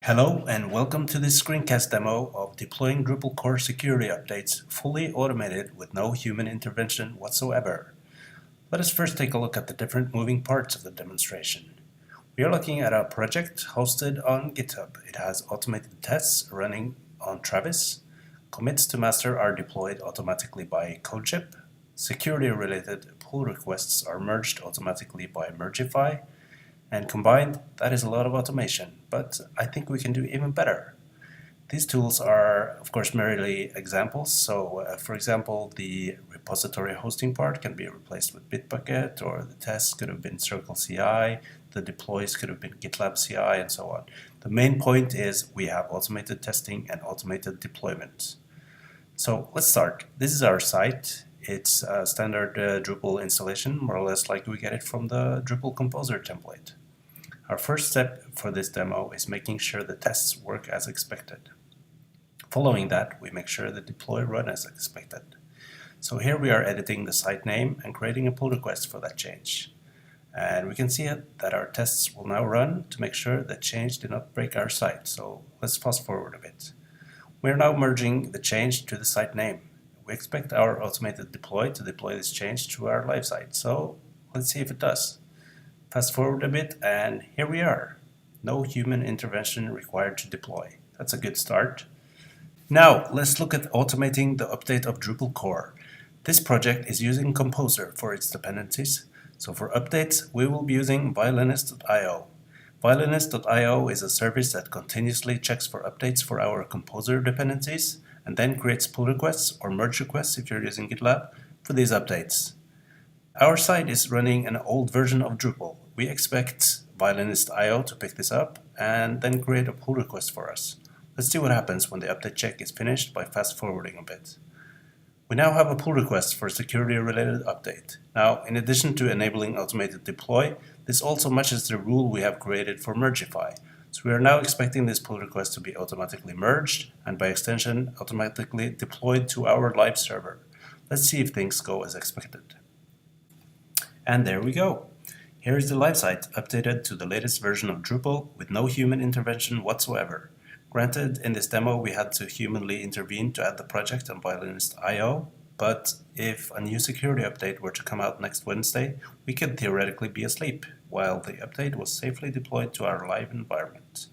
Hello and welcome to this screencast demo of deploying Drupal core security updates fully automated with no human intervention whatsoever. Let us first take a look at the different moving parts of the demonstration. We are looking at a project hosted on GitHub. It has automated tests running on Travis. Commits to master are deployed automatically by CodeShip. Security-related pull requests are merged automatically by Mergify. And combined, that is a lot of automation, but I think we can do even better. These tools are, of course, merely examples. So, for example, the repository hosting part can be replaced with Bitbucket, or the tests could have been Circle CI, the deploys could have been GitLab CI, and so on. The main point is we have automated testing and automated deployment. So let's start. This is our site. It's a standard Drupal installation, more or less like we get it from the Drupal Composer template. Our first step for this demo is making sure the tests work as expected. Following that, we make sure the deploy run as expected. So here we are editing the site name and creating a pull request for that change. And we can see that our tests will now run to make sure that change did not break our site. So let's fast forward a bit. We're now merging the change to the site name. We expect our automated deploy to deploy this change to our live site. So let's see if it does. Fast forward a bit, and here we are. No human intervention required to deploy. That's a good start. Now, let's look at automating the update of Drupal core. This project is using Composer for its dependencies. So for updates, we will be using violinist.io. Violinist.io is a service that continuously checks for updates for our Composer dependencies and then creates pull requests or merge requests if you're using GitLab for these updates. Our site is running an old version of Drupal. We expect Violinist.io to pick this up and then create a pull request for us. Let's see what happens when the update check is finished by fast forwarding a bit. We now have a pull request for a security-related update. Now, in addition to enabling automated deploy, this also matches the rule we have created for Mergify. So we are now expecting this pull request to be automatically merged and by extension automatically deployed to our live server. Let's see if things go as expected. And there we go. Here is the live site updated to the latest version of Drupal with no human intervention whatsoever. Granted, in this demo we had to humanly intervene to add the project on Violinist.io, but if a new security update were to come out next Wednesday, we could theoretically be asleep, while the update was safely deployed to our live environment.